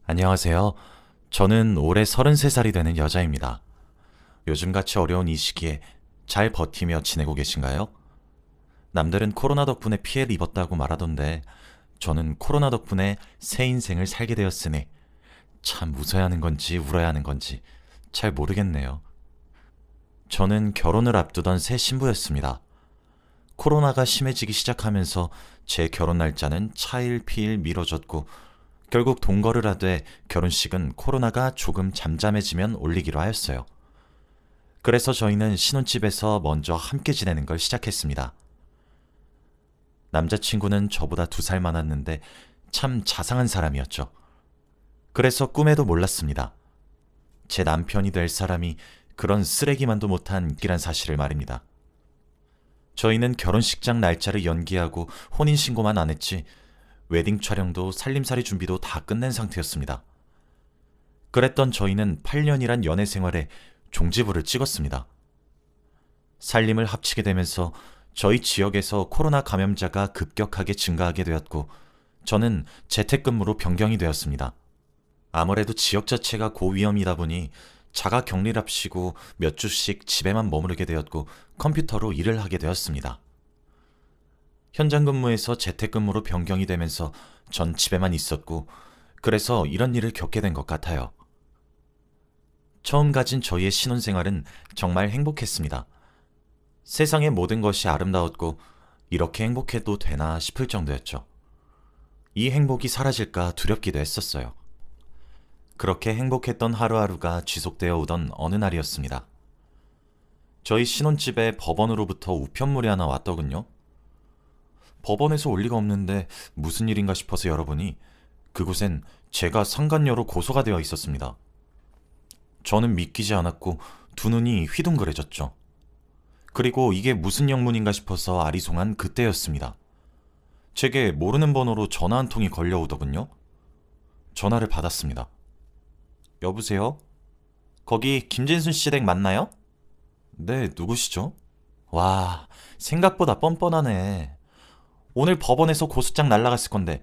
안녕하세요. 저는 올해 33살이 되는 여자입니다. 요즘같이 어려운 이 시기에 잘 버티며 지내고 계신가요? 남들은 코로나 덕분에 피해를 입었다고 말하던데 저는 코로나 덕분에 새 인생을 살게 되었으니 참 웃어야 하는 건지 울어야 하는 건지 잘 모르겠네요. 저는 결혼을 앞두던 새 신부였습니다. 코로나가 심해지기 시작하면서 제 결혼 날짜는 차일피일 미뤄졌고 결국 동거를 하되 결혼식은 코로나가 조금 잠잠해지면 올리기로 하였어요. 그래서 저희는 신혼집에서 먼저 함께 지내는 걸 시작했습니다. 남자친구는 저보다 2살 많았는데 참 자상한 사람이었죠. 그래서 꿈에도 몰랐습니다. 제 남편이 될 사람이 그런 쓰레기만도 못한 기란 사실을 말입니다. 저희는 결혼식장 날짜를 연기하고 혼인신고만 안 했지 웨딩 촬영도 살림살이 준비도 다 끝낸 상태였습니다. 그랬던 저희는 8년이란 연애 생활에 종지부를 찍었습니다. 살림을 합치게 되면서 저희 지역에서 코로나 감염자가 급격하게 증가하게 되었고 저는 재택근무로 변경이 되었습니다. 아무래도 지역 자체가 고위험이다 보니 자가 격리랍시고 몇 주씩 집에만 머무르게 되었고 컴퓨터로 일을 하게 되었습니다. 현장 근무에서 재택근무로 변경이 되면서 전 집에만 있었고 그래서 이런 일을 겪게 된 것 같아요. 처음 가진 저희의 신혼생활은 정말 행복했습니다. 세상의 모든 것이 아름다웠고 이렇게 행복해도 되나 싶을 정도였죠. 이 행복이 사라질까 두렵기도 했었어요. 그렇게 행복했던 하루하루가 지속되어 오던 어느 날이었습니다. 저희 신혼집에 법원으로부터 우편물이 하나 왔더군요. 법원에서 올 리가 없는데 무슨 일인가 싶어서 열어보니 그곳엔 제가 상간녀로 고소가 되어 있었습니다. 저는 믿기지 않았고 두 눈이 휘둥그레졌죠. 그리고 이게 무슨 영문인가 싶어서 아리송한 그때였습니다. 제게 모르는 번호로 전화 한 통이 걸려오더군요. 전화를 받았습니다. 여보세요? 거기 김진순 씨 댁 맞나요? 네, 누구시죠? 와, 생각보다 뻔뻔하네. 오늘 법원에서 고소장 날라갔을 건데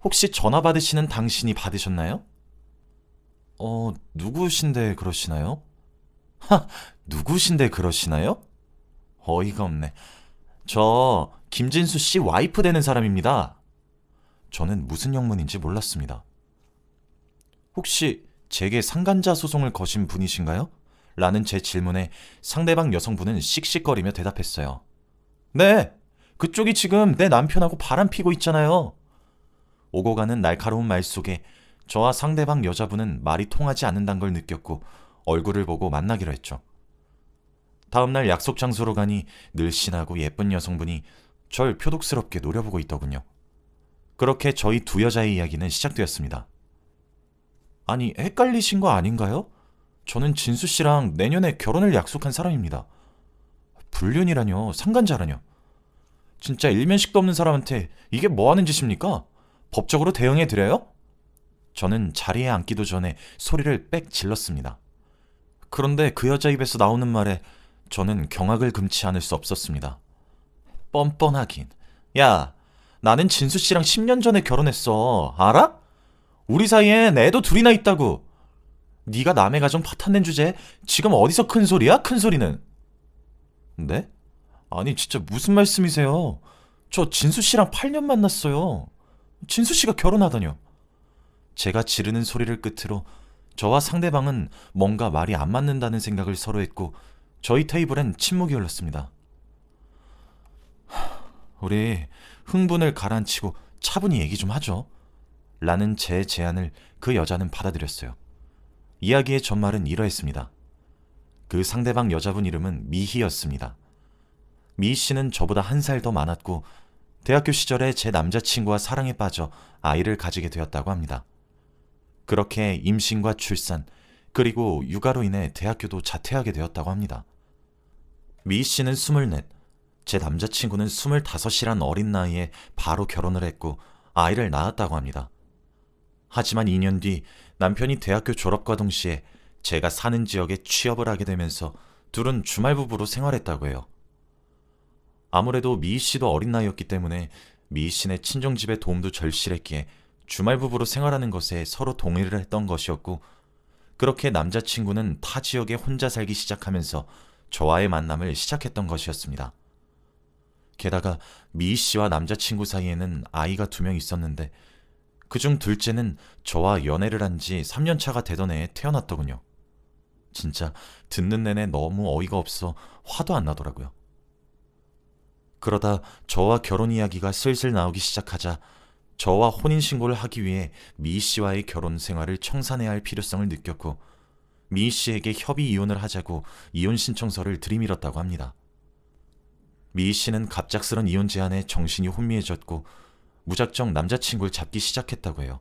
혹시 전화 받으시는 당신이 받으셨나요? 누구신데 그러시나요? 누구신데 그러시나요? 어이가 없네. 저 김진수 씨 와이프 되는 사람입니다. 저는 무슨 영문인지 몰랐습니다. 혹시 제게 상간자 소송을 거신 분이신가요? 라는 제 질문에 상대방 여성분은 씩씩거리며 대답했어요. 네, 그쪽이 지금 내 남편하고 바람 피고 있잖아요. 오고 가는 날카로운 말 속에 저와 상대방 여자분은 말이 통하지 않는다는 걸 느꼈고 얼굴을 보고 만나기로 했죠. 다음날 약속 장소로 가니 늘씬하고 예쁜 여성분이 절 표독스럽게 노려보고 있더군요. 그렇게 저희 두 여자의 이야기는 시작되었습니다. 아니, 헷갈리신 거 아닌가요? 저는 진수 씨랑 내년에 결혼을 약속한 사람입니다. 불륜이라뇨, 상간자라뇨. 진짜 일면식도 없는 사람한테 이게 뭐 하는 짓입니까? 법적으로 대응해 드려요? 저는 자리에 앉기도 전에 소리를 빽 질렀습니다. 그런데 그 여자 입에서 나오는 말에 저는 경악을 금치 않을 수 없었습니다. 뻔뻔하긴. 야, 나는 진수 씨랑 10년 전에 결혼했어. 알아? 우리 사이엔 애도 둘이나 있다고. 네가 남의 가정 파탄낸 주제에 지금 어디서 큰 소리야? 큰 소리는. 네? 아니 진짜 무슨 말씀이세요? 저 진수 씨랑 8년 만났어요. 진수 씨가 결혼하다뇨. 제가 지르는 소리를 끝으로 저와 상대방은 뭔가 말이 안 맞는다는 생각을 서로 했고 저희 테이블엔 침묵이 흘렀습니다. 우리 흥분을 가라앉히고 차분히 얘기 좀 하죠. 라는 제 제안을 그 여자는 받아들였어요. 이야기의 전말은 이러했습니다. 그 상대방 여자분 이름은 미희였습니다. 미희 씨는 저보다 1살 더 많았고 대학교 시절에 제 남자친구와 사랑에 빠져 아이를 가지게 되었다고 합니다. 그렇게 임신과 출산 그리고 육아로 인해 대학교도 자퇴하게 되었다고 합니다. 미희 씨는 24, 제 남자친구는 25이란 어린 나이에 바로 결혼을 했고 아이를 낳았다고 합니다. 하지만 2년 뒤 남편이 대학교 졸업과 동시에 제가 사는 지역에 취업을 하게 되면서 둘은 주말 부부로 생활했다고 해요. 아무래도 미희 씨도 어린 나이였기 때문에 미희 씨네 친정집의 도움도 절실했기에 주말 부부로 생활하는 것에 서로 동의를 했던 것이었고, 그렇게 남자친구는 타 지역에 혼자 살기 시작하면서 저와의 만남을 시작했던 것이었습니다. 게다가 미희 씨와 남자친구 사이에는 아이가 2명 있었는데 그중 둘째는 저와 연애를 한 지 3년 차가 되던 해에 태어났더군요. 진짜 듣는 내내 너무 어이가 없어 화도 안 나더라고요. 그러다 저와 결혼 이야기가 슬슬 나오기 시작하자 저와 혼인신고를 하기 위해 미희 씨와의 결혼 생활을 청산해야 할 필요성을 느꼈고, 미희 씨에게 협의 이혼을 하자고 이혼 신청서를 들이밀었다고 합니다. 미희 씨는 갑작스런 이혼 제안에 정신이 혼미해졌고 무작정 남자친구를 잡기 시작했다고 해요.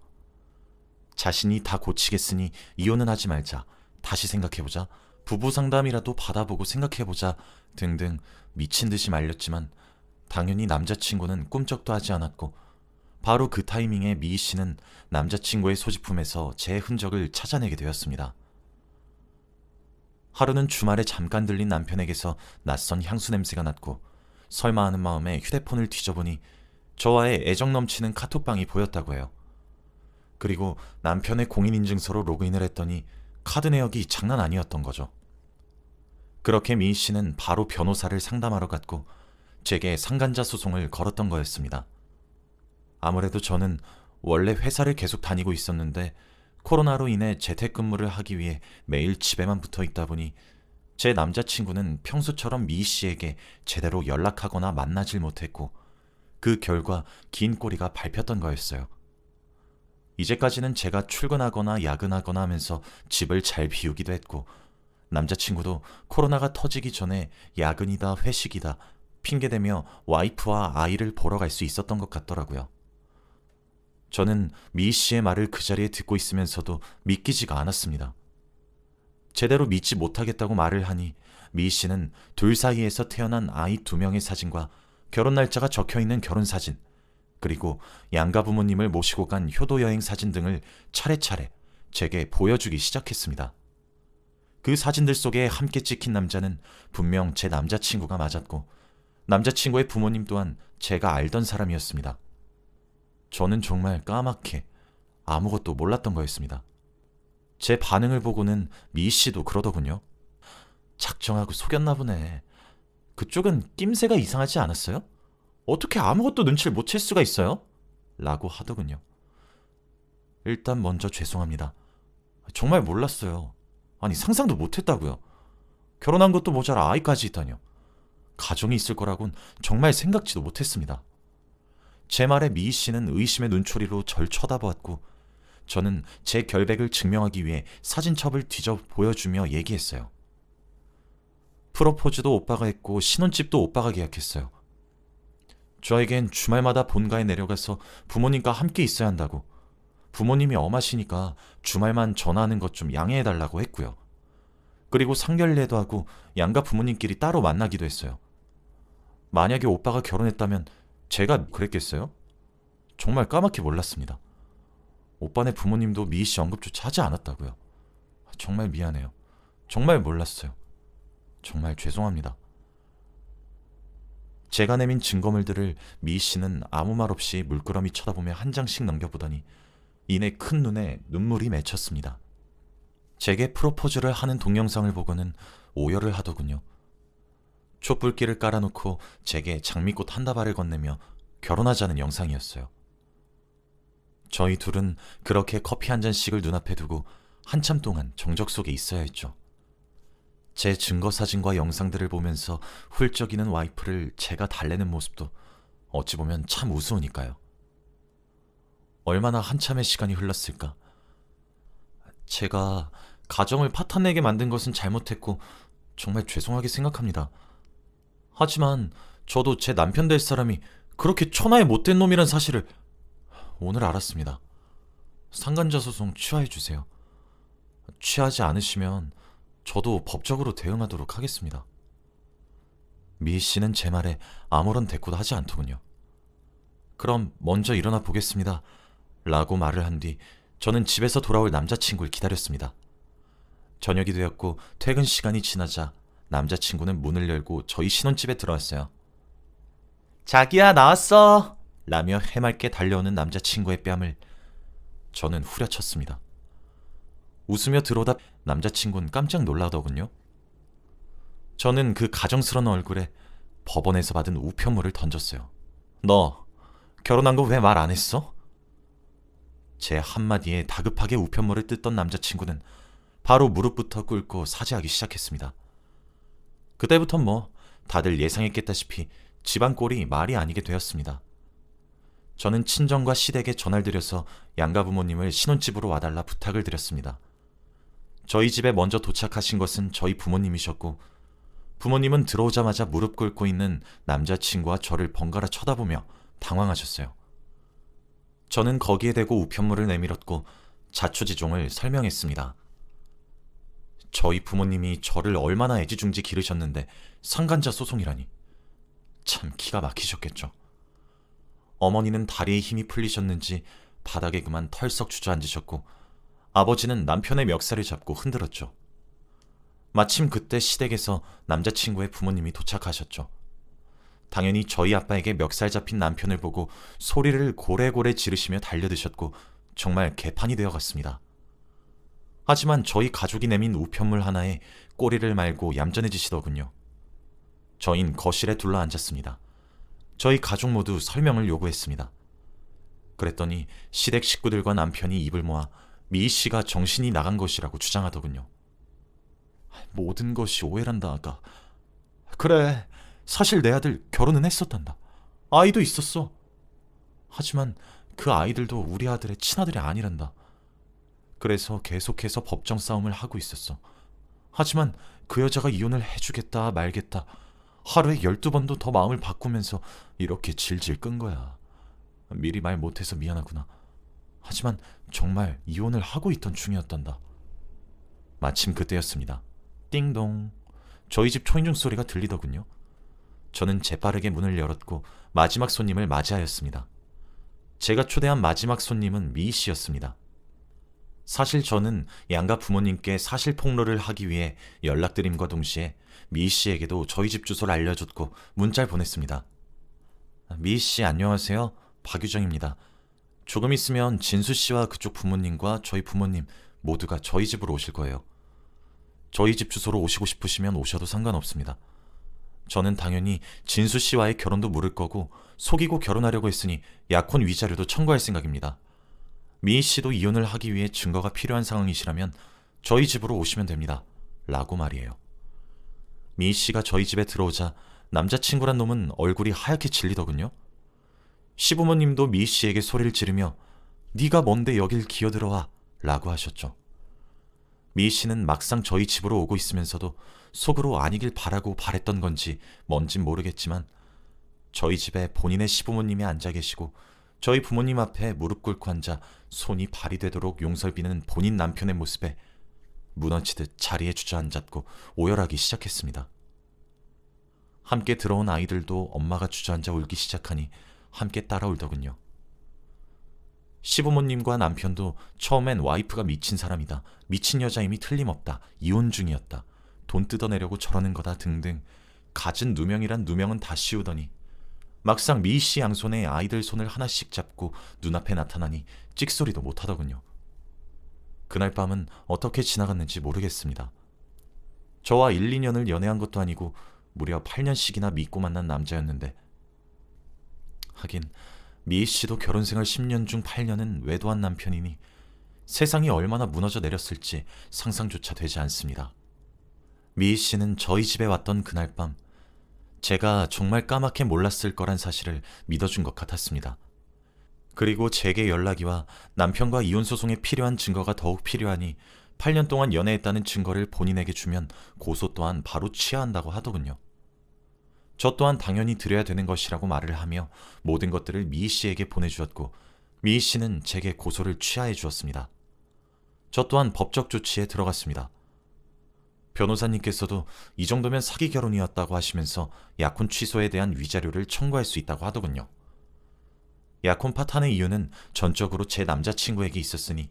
자신이 다 고치겠으니 이혼은 하지 말자, 다시 생각해보자, 부부 상담이라도 받아보고 생각해보자 등등 미친 듯이 말렸지만 당연히 남자친구는 꿈쩍도 하지 않았고, 바로 그 타이밍에 미희 씨는 남자친구의 소지품에서 제 흔적을 찾아내게 되었습니다. 하루는 주말에 잠깐 들린 남편에게서 낯선 향수 냄새가 났고, 설마 하는 마음에 휴대폰을 뒤져보니 저와의 애정 넘치는 카톡방이 보였다고 해요. 그리고 남편의 공인인증서로 로그인을 했더니 카드 내역이 장난 아니었던 거죠. 그렇게 미희 씨는 바로 변호사를 상담하러 갔고 제게 상간자 소송을 걸었던 거였습니다. 아무래도 저는 원래 회사를 계속 다니고 있었는데 코로나로 인해 재택근무를 하기 위해 매일 집에만 붙어 있다 보니 제 남자친구는 평소처럼 미희 씨에게 제대로 연락하거나 만나질 못했고, 그 결과 긴 꼬리가 밟혔던 거였어요. 이제까지는 제가 출근하거나 야근하거나 하면서 집을 잘 비우기도 했고, 남자친구도 코로나가 터지기 전에 야근이다 회식이다 핑계대며 와이프와 아이를 보러 갈 수 있었던 것 같더라고요. 저는 미희 씨의 말을 그 자리에 듣고 있으면서도 믿기지가 않았습니다. 제대로 믿지 못하겠다고 말을 하니 미희 씨는 둘 사이에서 태어난 아이 2명의 사진과 결혼 날짜가 적혀있는 결혼사진, 그리고 양가 부모님을 모시고 간 효도여행 사진 등을 차례차례 제게 보여주기 시작했습니다. 그 사진들 속에 함께 찍힌 남자는 분명 제 남자친구가 맞았고, 남자친구의 부모님 또한 제가 알던 사람이었습니다. 저는 정말 까맣게 아무것도 몰랐던 거였습니다. 제 반응을 보고는 미희 씨도 그러더군요. 작정하고 속였나 보네. 그쪽은 낌새가 이상하지 않았어요? 어떻게 아무것도 눈치를 못 챌 수가 있어요? 라고 하더군요. 일단 먼저 죄송합니다. 정말 몰랐어요. 아니, 상상도 못했다고요. 결혼한 것도 모자라 아이까지 있다뇨. 가정이 있을 거라곤 정말 생각지도 못했습니다. 제 말에 미희 씨는 의심의 눈초리로 절 쳐다보았고, 저는 제 결백을 증명하기 위해 사진첩을 뒤져 보여주며 얘기했어요. 프로포즈도 오빠가 했고 신혼집도 오빠가 계약했어요. 저에겐 주말마다 본가에 내려가서 부모님과 함께 있어야 한다고, 부모님이 엄하시니까 주말만 전화하는 것 좀 양해해달라고 했고요. 그리고 상견례도 하고 양가 부모님끼리 따로 만나기도 했어요. 만약에 오빠가 결혼했다면 제가 그랬겠어요? 정말 까맣게 몰랐습니다. 오빠네 부모님도 미희 씨 언급조차 하지 않았다고요. 정말 미안해요. 정말 몰랐어요. 정말 죄송합니다. 제가 내민 증거물들을 미희 씨는 아무 말 없이 물끄러미 쳐다보며 한 장씩 넘겨보더니 이내 큰 눈에 눈물이 맺혔습니다. 제게 프로포즈를 하는 동영상을 보고는 오열을 하더군요. 촛불길을 깔아놓고 제게 장미꽃 한 다발을 건네며 결혼하자는 영상이었어요. 저희 둘은 그렇게 커피 한 잔씩을 눈앞에 두고 한참 동안 정적 속에 있어야 했죠. 제 증거 사진과 영상들을 보면서 훌쩍이는 와이프를 제가 달래는 모습도 어찌 보면 참 우스우니까요. 얼마나 한참의 시간이 흘렀을까. 제가 가정을 파탄내게 만든 것은 잘못했고 정말 죄송하게 생각합니다. 하지만 저도 제 남편 될 사람이 그렇게 천하의 못된 놈이란 사실을 오늘 알았습니다. 상간자 소송 취하해주세요. 취하지 않으시면 저도 법적으로 대응하도록 하겠습니다. 미희 씨는 제 말에 아무런 대꾸도 하지 않더군요. 그럼 먼저 일어나 보겠습니다. 라고 말을 한 뒤 저는 집에서 돌아올 남자친구를 기다렸습니다. 저녁이 되었고 퇴근 시간이 지나자 남자친구는 문을 열고 저희 신혼집에 들어왔어요. 자기야, 나왔어! 라며 해맑게 달려오는 남자친구의 뺨을 저는 후려쳤습니다. 웃으며 들어오다 남자친구는 깜짝 놀라더군요. 저는 그 가정스러운 얼굴에 법원에서 받은 우편물을 던졌어요. 너 결혼한 거 왜 말 안 했어? 제 한마디에 다급하게 우편물을 뜯던 남자친구는 바로 무릎부터 꿇고 사죄하기 시작했습니다. 그때부터 다들 예상했겠다시피 집안 꼴이 말이 아니게 되었습니다. 저는 친정과 시댁에 전화를 드려서 양가 부모님을 신혼집으로 와달라 부탁을 드렸습니다. 저희 집에 먼저 도착하신 것은 저희 부모님이셨고, 부모님은 들어오자마자 무릎 꿇고 있는 남자친구와 저를 번갈아 쳐다보며 당황하셨어요. 저는 거기에 대고 우편물을 내밀었고 자초지종을 설명했습니다. 저희 부모님이 저를 얼마나 애지중지 기르셨는데 상간자 소송이라니. 참 기가 막히셨겠죠. 어머니는 다리에 힘이 풀리셨는지 바닥에 그만 털썩 주저앉으셨고, 아버지는 남편의 멱살을 잡고 흔들었죠. 마침 그때 시댁에서 남자친구의 부모님이 도착하셨죠. 당연히 저희 아빠에게 멱살 잡힌 남편을 보고 소리를 고래고래 지르시며 달려드셨고 정말 개판이 되어갔습니다. 하지만 저희 가족이 내민 우편물 하나에 꼬리를 말고 얌전해지시더군요. 저흰 거실에 둘러앉았습니다. 저희 가족 모두 설명을 요구했습니다. 그랬더니 시댁 식구들과 남편이 입을 모아 미희 씨가 정신이 나간 것이라고 주장하더군요. 모든 것이 오해란다, 아가. 그래, 사실 내 아들 결혼은 했었단다. 아이도 있었어. 하지만 그 아이들도 우리 아들의 친아들이 아니란다. 그래서 계속해서 법정 싸움을 하고 있었어. 하지만 그 여자가 이혼을 해주겠다 말겠다 하루에 12번도 더 마음을 바꾸면서 이렇게 질질 끈 거야. 미리 말 못해서 미안하구나. 하지만 정말 이혼을 하고 있던 중이었단다. 마침 그때였습니다. 띵동. 저희 집 초인종 소리가 들리더군요. 저는 재빠르게 문을 열었고 마지막 손님을 맞이하였습니다. 제가 초대한 마지막 손님은 미희 씨였습니다. 사실 저는 양가 부모님께 사실 폭로를 하기 위해 연락드림과 동시에 미희 씨에게도 저희 집 주소를 알려줬고 문자를 보냈습니다. 미희 씨 안녕하세요. 박유정입니다. 조금 있으면 진수 씨와 그쪽 부모님과 저희 부모님 모두가 저희 집으로 오실 거예요. 저희 집 주소로 오시고 싶으시면 오셔도 상관없습니다. 저는 당연히 진수 씨와의 결혼도 물을 거고 속이고 결혼하려고 했으니 약혼 위자료도 청구할 생각입니다. 미희 씨도 이혼을 하기 위해 증거가 필요한 상황이시라면 저희 집으로 오시면 됩니다. 라고 말이에요. 미희 씨가 저희 집에 들어오자 남자친구란 놈은 얼굴이 하얗게 질리더군요. 시부모님도 미희 씨에게 소리를 지르며 네가 뭔데 여길 기어들어와 라고 하셨죠. 미희 씨는 막상 저희 집으로 오고 있으면서도 속으로 아니길 바라고 바랬던 건지 뭔진 모르겠지만 저희 집에 본인의 시부모님이 앉아 계시고 저희 부모님 앞에 무릎 꿇고 앉아 손이 발이 되도록 용설 비는 본인 남편의 모습에 무너지듯 자리에 주저앉았고 오열하기 시작했습니다. 함께 들어온 아이들도 엄마가 주저앉아 울기 시작하니 함께 따라 울더군요. 시부모님과 남편도 처음엔 와이프가 미친 사람이다, 미친 여자임이 틀림없다, 이혼 중이었다, 돈 뜯어내려고 저러는 거다 등등 갖은 누명이란 누명은 다 씌우더니 막상 미희 씨 양손에 아이들 손을 하나씩 잡고 눈앞에 나타나니 찍소리도 못하더군요. 그날 밤은 어떻게 지나갔는지 모르겠습니다. 저와 1, 2년을 연애한 것도 아니고 무려 8년씩이나 믿고 만난 남자였는데, 하긴 미희 씨도 결혼생활 10년 중 8년은 외도한 남편이니 세상이 얼마나 무너져 내렸을지 상상조차 되지 않습니다. 미희 씨는 저희 집에 왔던 그날 밤 제가 정말 까맣게 몰랐을 거란 사실을 믿어준 것 같았습니다. 그리고 제게 연락이 와 남편과 이혼 소송에 필요한 증거가 더욱 필요하니 8년 동안 연애했다는 증거를 본인에게 주면 고소 또한 바로 취하한다고 하더군요. 저 또한 당연히 드려야 되는 것이라고 말을 하며 모든 것들을 미희 씨에게 보내주었고 미희 씨는 제게 고소를 취하해 주었습니다. 저 또한 법적 조치에 들어갔습니다. 변호사님께서도 이 정도면 사기 결혼이었다고 하시면서 약혼 취소에 대한 위자료를 청구할 수 있다고 하더군요. 약혼 파탄의 이유는 전적으로 제 남자친구에게 있었으니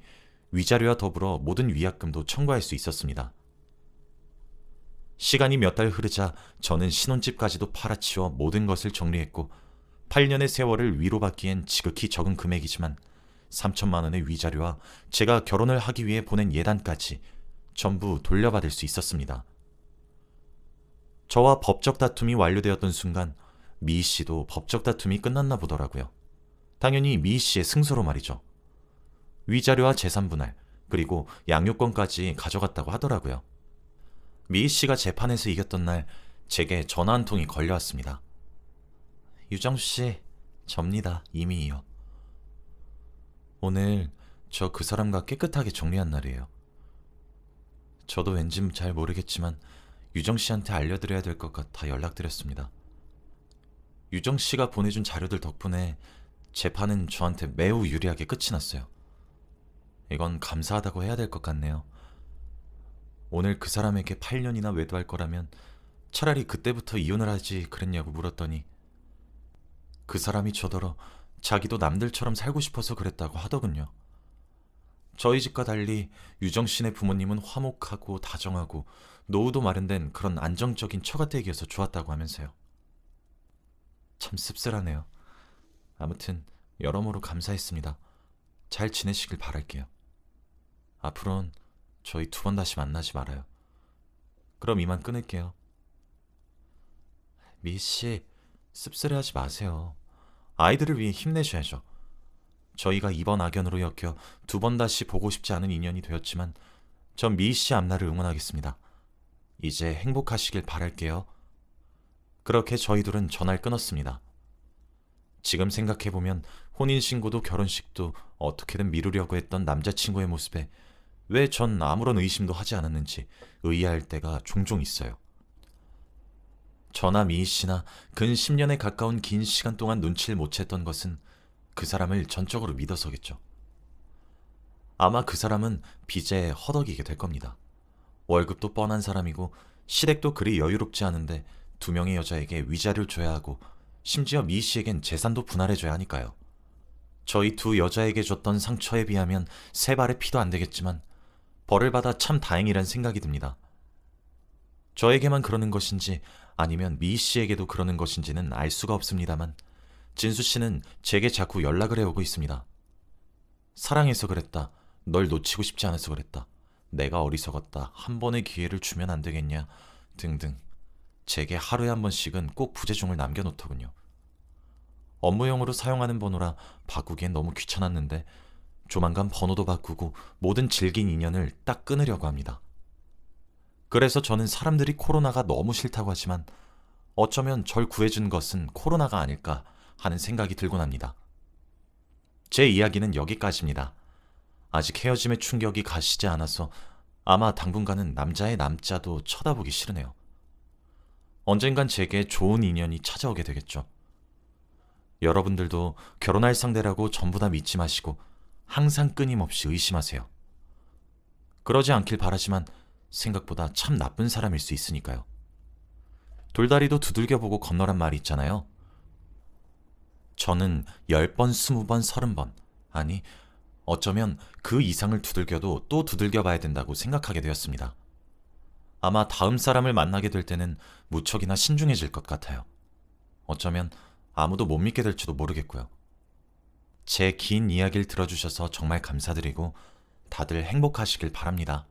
위자료와 더불어 모든 위약금도 청구할 수 있었습니다. 시간이 몇 달 흐르자 저는 신혼집까지도 팔아치워 모든 것을 정리했고 8년의 세월을 위로받기엔 지극히 적은 금액이지만 3천만 원의 위자료와 제가 결혼을 하기 위해 보낸 예단까지 전부 돌려받을 수 있었습니다. 저와 법적 다툼이 완료되었던 순간 미희 씨도 법적 다툼이 끝났나 보더라고요. 당연히 미희 씨의 승소로 말이죠. 위자료와 재산 분할, 그리고 양육권까지 가져갔다고 하더라고요. 미희 씨가 재판에서 이겼던 날 제게 전화 한 통이 걸려왔습니다. 유정수 씨, 접니다. 이미요. 오늘 저 그 사람과 깨끗하게 정리한 날이에요. 저도 왠지 잘 모르겠지만 유정 씨한테 알려드려야 될 것 같아 연락드렸습니다. 유정 씨가 보내준 자료들 덕분에 재판은 저한테 매우 유리하게 끝이 났어요. 이건 감사하다고 해야 될 것 같네요. 오늘 그 사람에게 8년이나 외도할 거라면 차라리 그때부터 이혼을 하지 그랬냐고 물었더니 그 사람이 저더러 자기도 남들처럼 살고 싶어서 그랬다고 하더군요. 저희 집과 달리 유정 씨네 부모님은 화목하고 다정하고 노후도 마련된 그런 안정적인 처가댁이어서 좋았다고 하면서요. 참 씁쓸하네요. 아무튼 여러모로 감사했습니다. 잘 지내시길 바랄게요. 앞으로는 저희 2번 다시 만나지 말아요. 그럼 이만 끊을게요. 미희씨, 씁쓸해하지 마세요. 아이들을 위해 힘내셔야죠. 저희가 이번 악연으로 엮여 2번 다시 보고 싶지 않은 인연이 되었지만 전 미희씨 앞날을 응원하겠습니다. 이제 행복하시길 바랄게요. 그렇게 저희 둘은 전화를 끊었습니다. 지금 생각해보면 혼인신고도 결혼식도 어떻게든 미루려고 했던 남자친구의 모습에 왜 전 아무런 의심도 하지 않았는지 의아할 때가 종종 있어요. 저나 미희 씨나 근 10년에 가까운 긴 시간 동안 눈치를 못 챘던 것은 그 사람을 전적으로 믿어서겠죠. 아마 그 사람은 빚에 허덕이게 될 겁니다. 월급도 뻔한 사람이고 시댁도 그리 여유롭지 않은데 2명의 여자에게 위자료를 줘야 하고 심지어 미희 씨에겐 재산도 분할해줘야 하니까요. 저희 2 여자에게 줬던 상처에 비하면 3발의 피도 안 되겠지만 벌을 받아 참 다행이란 생각이 듭니다. 저에게만 그러는 것인지 아니면 미희 씨에게도 그러는 것인지는 알 수가 없습니다만 진수 씨는 제게 자꾸 연락을 해오고 있습니다. 사랑해서 그랬다. 널 놓치고 싶지 않아서 그랬다. 내가 어리석었다. 한 번의 기회를 주면 안 되겠냐. 등등. 제게 하루에 한 번씩은 꼭 부재중을 남겨놓더군요. 업무용으로 사용하는 번호라 바꾸기엔 너무 귀찮았는데 조만간 번호도 바꾸고 모든 질긴 인연을 딱 끊으려고 합니다. 그래서 저는 사람들이 코로나가 너무 싫다고 하지만 어쩌면 절 구해준 것은 코로나가 아닐까 하는 생각이 들곤 합니다. 제 이야기는 여기까지입니다. 아직 헤어짐의 충격이 가시지 않아서 아마 당분간은 남자의 남자도 쳐다보기 싫으네요. 언젠간 제게 좋은 인연이 찾아오게 되겠죠. 여러분들도 결혼할 상대라고 전부 다 믿지 마시고 항상 끊임없이 의심하세요. 그러지 않길 바라지만 생각보다 참 나쁜 사람일 수 있으니까요. 돌다리도 두들겨보고 건너란 말이 있잖아요. 저는 10번, 20번, 30번, 아니 어쩌면 그 이상을 두들겨도 또 두들겨 봐야 된다고 생각하게 되었습니다. 아마 다음 사람을 만나게 될 때는 무척이나 신중해질 것 같아요. 어쩌면 아무도 못 믿게 될지도 모르겠고요. 제 긴 이야기를 들어주셔서 정말 감사드리고 다들 행복하시길 바랍니다.